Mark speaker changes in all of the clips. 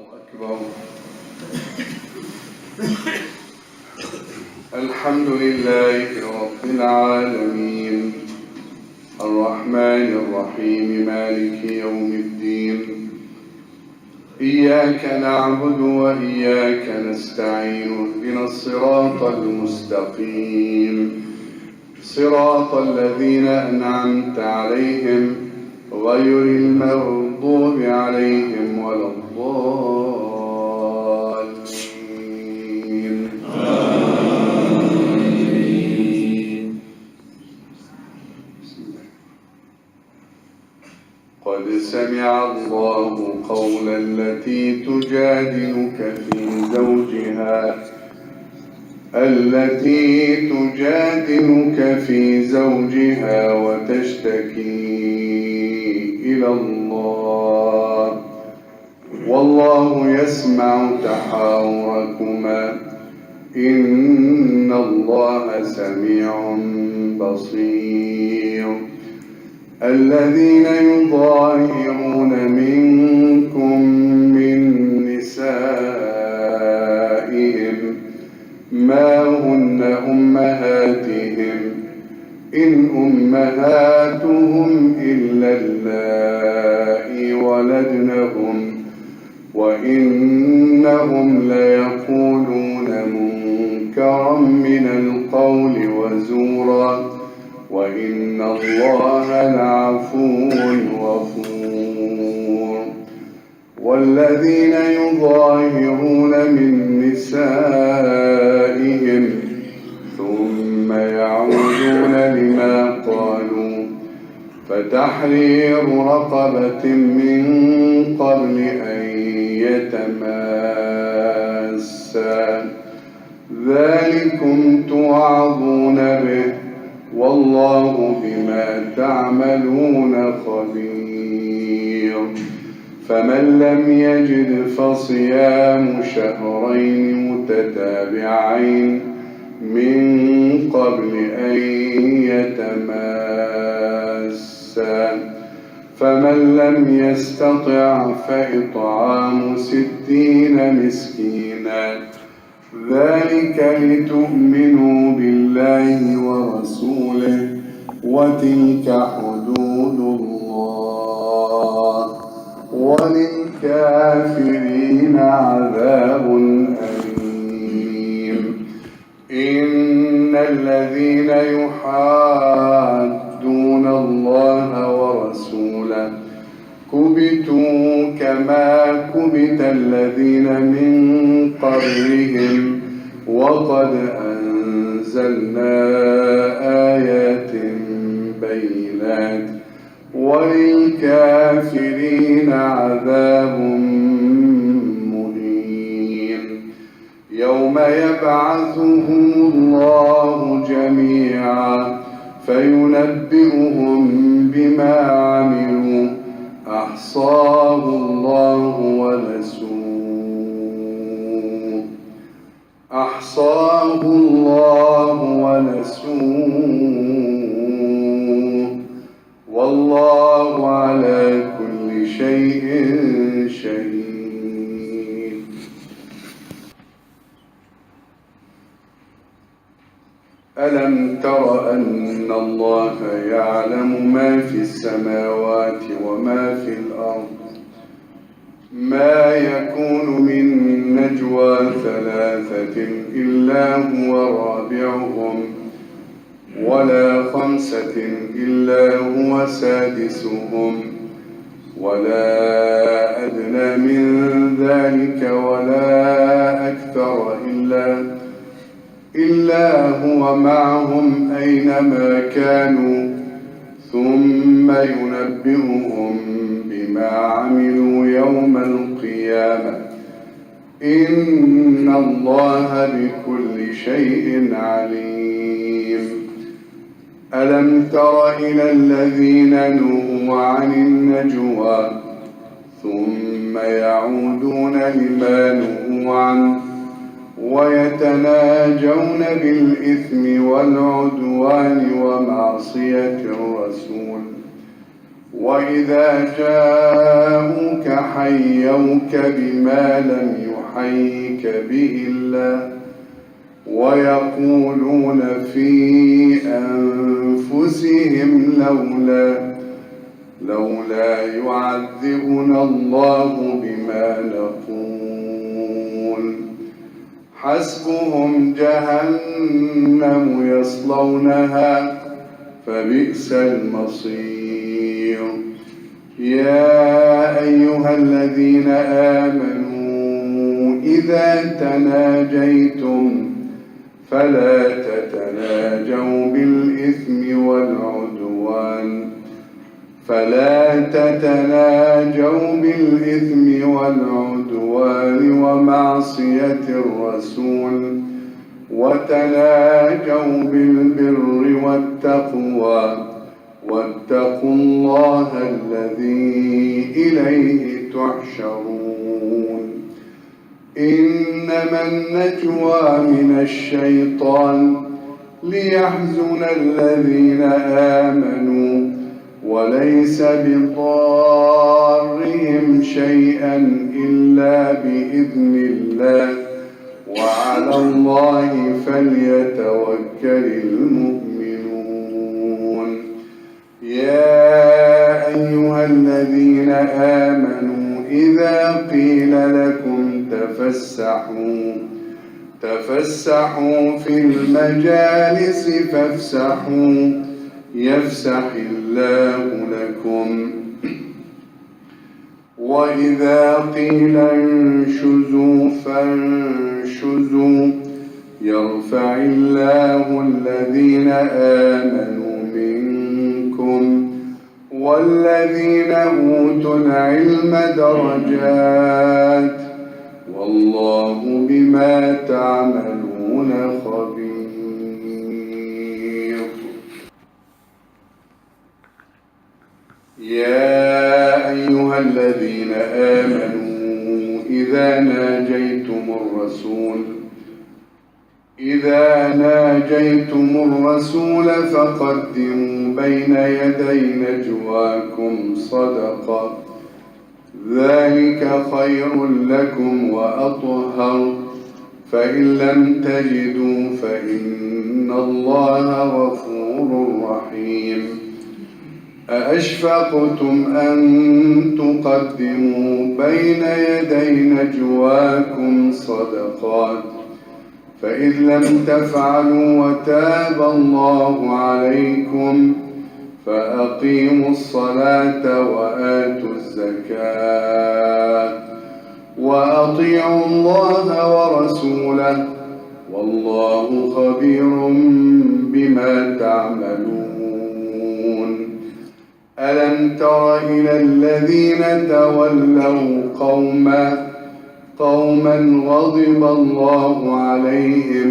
Speaker 1: أكبر. الحمد لله رب العالمين الرحمن الرحيم مالك يوم الدين. إياك نعبد وإياك نستعين. اهدنا الصراط المستقيم صراط الذين أنعمت عليهم غير المغضوب عليهم ولا الضالين. آمين. قد سمع الله قول التي تجادلك في زوجها وتشتكي إلى الله والله يسمع تحاوركما إن الله سميع بصير. الذين يظاهرون منكم من نسائهم ما هن أمهاتهم إن أمهاتهم إلا اللائي ولدنهم وإنهم ليقولون منكرا من القول وزورا وإن الله لعفو غفور. والذين يظاهرون من نسائهم ثم يعودون لما قالوا فتحرير رقبة من قبل أن يتماسا ذلكم توعظون به والله بما تعملون خبير. فمن لم يجد فصيام شهرين متتابعين من قبل أن يتماسا فمن لم يستطع فإطعام 60 مسكينا ذلك لتؤمنوا بالله ورسوله وتلك حدود الله وللكافرين عذاب أليم. إن الذين يحادون الله ورسوله كبتوا كما كبت الذين من قبلهم وقد أنزلنا آيات بينات وللكافرين عذاب مهين. يوم يبعثهم الله جميعا فينبئهم بما عملوا أحصاه الله ونسوه والله على كل شيء شهيد. ألم تر أن الله يعلم ما في السماوات وما في الأرض ما يكون من نجوى 3 إلا هو رابعهم ولا 5 إلا هو سادسهم ولا أدنى من ذلك ولا أكثر إلا هو معهم أينما كانوا ثم ينبئهم بما عملوا يوم القيامة إن الله بكل شيء عليم. ألم تر إلى الذين نهوا عن النجوى ثم يعودون لما نهوا عنه ويتناجون بالإثم والعدوان ومعصية الرسول وإذا جاءوك حيوك بما لم يحيك به الله ويقولون في أنفسهم لولا يعذبنا الله بما نقول حسبهم جهنم يصلونها فبئس المصير. يا أيها الذين آمنوا إذا تناجيتم فلا تتناجوا بالإثم والعدوان ومعصية الرسول وتناجوا بالبر والتقوى واتقوا الله الذي إليه تحشرون. إنما النجوى من الشيطان ليحزن الذين آمنوا وليس بضارهم شيئا إلا بإذن الله وعلى الله فليتوكل المؤمنون. يا أيها الذين آمنوا إذا قيل لكم تفسحوا في المجالس فافسحوا يفسح الله لكم وإذا قيل انشزوا فانشزوا يرفع الله الذين آمنوا منكم والذين أوتوا العلم درجات والله بما تعملون خبير. يا أيها الذين آمنوا إذا ناجيتم الرسول فقدموا بين يدي نجواكم صدقة ذلك خير لكم وأطهر فإن لم تجدوا فإن الله غفور رحيم. أأشفقتم أن تقدموا بين يدي نجواكم صدقات فإذ لم تفعلوا وتاب الله عليكم فأقيموا الصلاة وآتوا الزكاة وأطيعوا الله ورسوله والله خبير بما تعملون. ألم تر إلى الذين تولوا قوما غضب الله عليهم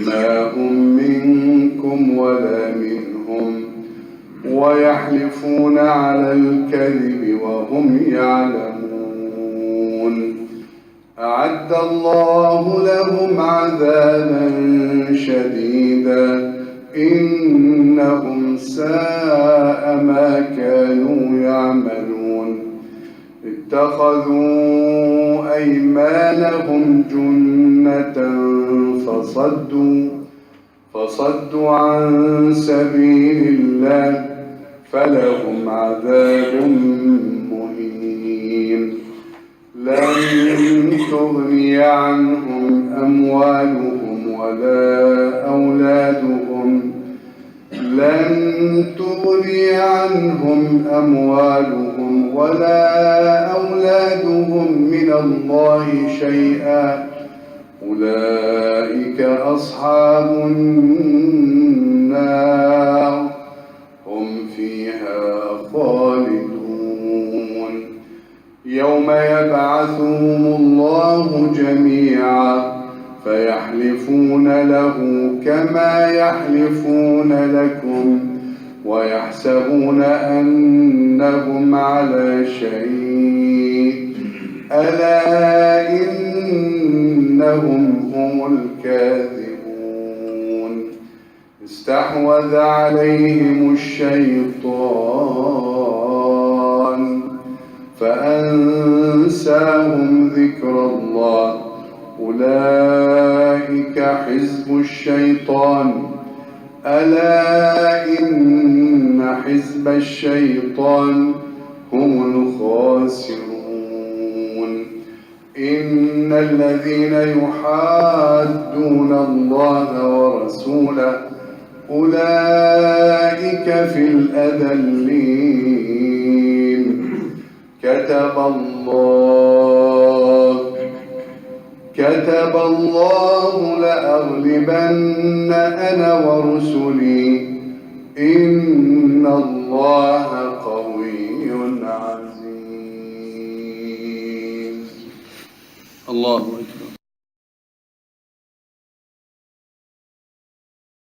Speaker 1: ما هم منكم ولا منهم ويحلفون على الكذب وهم يعلمون. أعد الله لهم عذابا شديدا إنهم ساء ما كانوا يعملون. اتخذوا أيمانهم جنة فصدوا عن سبيل الله فلهم عذاب مهين. لن تغني عنهم أموالهم ولا أولادهم من الله شيئا أولئك أصحاب النار هم فيها خالدون. يوم يبعثهم الله جميعا فيحلفون له كما يحلفون لكم ويحسبون أنهم على شيء ألا إنهم هم الكاذبون. استحوذ عليهم الشيطان فأنساهم ذكر الله. أولئك حزب الشيطان، ألا إن حزب الشيطان هم الخاسرون. إن الذين يحادون الله ورسوله أولئك في الأذلين. كتب الله لأغلبن أنا ورسلي